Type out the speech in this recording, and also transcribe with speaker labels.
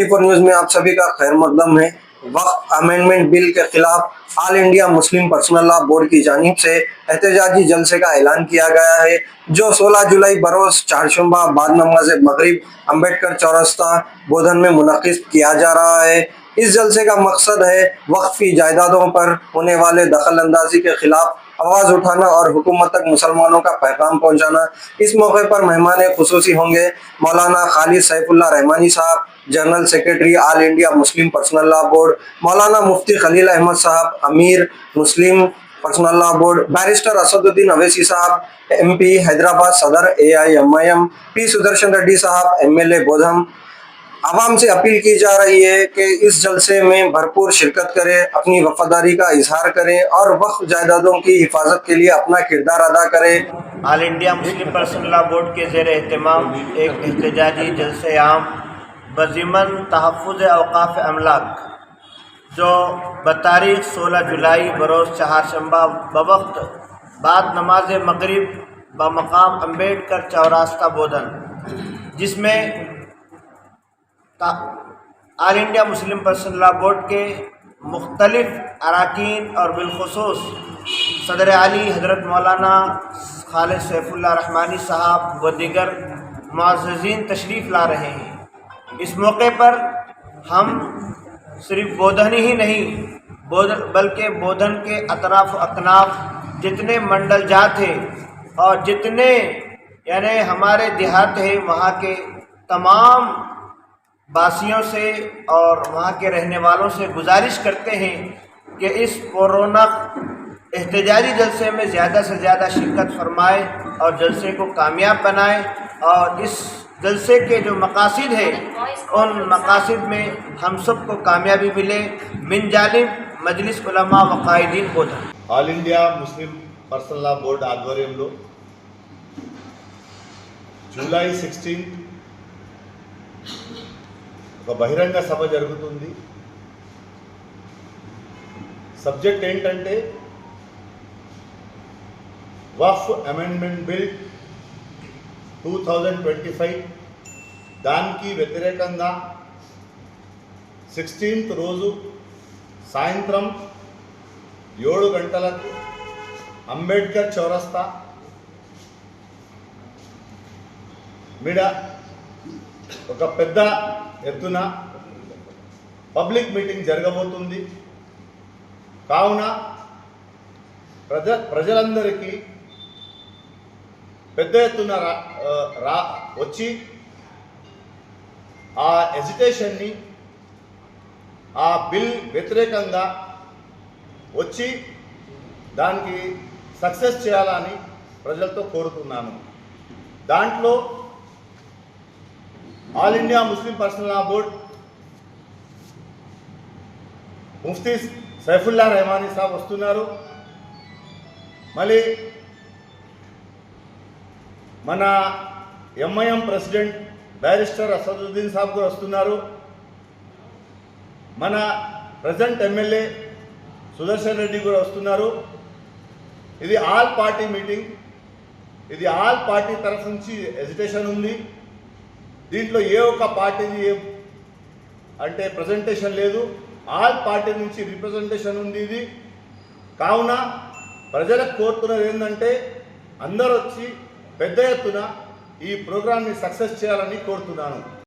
Speaker 1: 24 news में आप सभी का खैर मकदम है। वक्फ अमेंडमेंट बिल के खिलाफ all India Muslim Personal Law board की जानिब से एहतजाजी जलसे का ऐलान किया गया है, जो 16 जुलाई बरोज चारशंबा बाद नमाज मगरिब अम्बेडकर चौरस्ता बोधन में मुनक्किद किया जा रहा है। इस जलसे का मकसद है वक्फ की जायदादों पर होने वाले दखल अंदाजी के खिलाफ आवाज उठाना और हुकूमत तक मुसलमानों का पैगाम पहुंचाना। इस मौके पर मेहमान खुसूसी होंगे मौलाना Khalid Saifullah Rahmani sahab, general secretary All India Muslim Personal Law Board, Maulana Mufti Khalil Ahmed sahab, अमीर Muslim Personal Law Board, barrister Asaduddin Owaisi sahab, MP Hyderabad, सदर AIMIM, P सुदर्शन रेड्डी साहब, MLA बोधम। आवाम से अपील की जा रही है कि इस जलसे में भरपूर शिरकत करें, अपनी वफादारी का इजहार करें और वक्फ जायदादों की हिफाजत के लिए अपना किरदार अदा करें।
Speaker 2: All India Muslim Personal Law board के ज़ेर एहतमाम एक एहतजाजी जलसे आम बज़िमन तहफ़्फ़ुज़ औक़ाफ़ अमलाक, जो बतारीख़ 16 जुलाई बरोज़ चहारशंबा बवक्त बाद नमाज मगरिब बमकाम अम्बेडकर चौरास्ता बोधन, जिसमें all India Muslim Personal Law board के मुख्तलिफ अरकान और बिलखुसूस सदर आली हज़रत मौलाना खालिद सैफुल्लाह रहमानी साहब व दीगर मुअज़्ज़िज़ीन तशरीफ़ ला रहे हैं। इस मौके पर हम सिर्फ बोधन ही नहीं बल्कि बोधन के अतराफ़ अकनाफ जितने मंडल जात हैं और जितने यानी हमारे देहात हैं, वहाँ के तमाम वासियों से और वहाँ के रहने वालों से गुजारिश करते हैं कि इस कोरोना एहतजाजी जलसे में ज़्यादा से ज़्यादा शिरकत फरमाए और जलसे को कामयाब बनाए और इस जलसे के जो मकासद है उन मकासद में हम सब को कामयाबी मिले। मिन जानिब मजलिस उलमा व कायदीन बोधन
Speaker 3: ఆల్ ఇండియా ముస్లిం పర్సనల్ లా బోర్డు ఆధ్వర్యంలో జూలై 16 ఒక బహిరంగ సభ జరుగుతుంది. సబ్జెక్ట్ ఏంటంటే వక్ఫ్ అమెండ్మెంట్ బిల్ 2025, దానికి వ్యతిరేకంగా 16th రోజు సాయంత్రం 7 గంటలకు అంబేద్కర్ చౌరస్తా మీద ఒక పెద్ద ఎత్తున పబ్లిక్ మీటింగ్ జరగబోతుంది. కావున ప్రజలందరికీ పెద్ద ఎత్తున వచ్చి ఆ ఎజిటేషన్ని, ఆ బిల్ వ్యతిరేకంగా వచ్చి దానికి సక్సెస్ చేయాలని ప్రజలతో కోరుతున్నాను. దాంట్లో All India Muslim Personal Law Board Mufti Saifullah Rahmani sahab వస్తున్నారు. మళ్ళీ మన MIM president barrister Asaduddin sahab కూడా వస్తున్నారు. మన ప్రజెంట్ MLA సుదర్శన్ రెడ్డి కూడా వస్తున్నారు. ఇది ఆల్ పార్టీ మీటింగ్. ఇది ఆల్ పార్టీ తరఫు నుంచి ఎజిటేషన్ ఉంది. దీంట్లో ఏ ఒక్క పార్టీది అంటే ప్రజెంటేషన్ లేదు. ఆల్ పార్టీ నుంచి రిప్రజెంటేషన్ ఉంది. ఇది కావున ప్రజలకు కోరుతున్నది ఏంటంటే అందరూ వచ్చి పెద్ద ఎత్తున ఈ ప్రోగ్రామ్ని సక్సెస్ చేయాలని కోరుతున్నాను.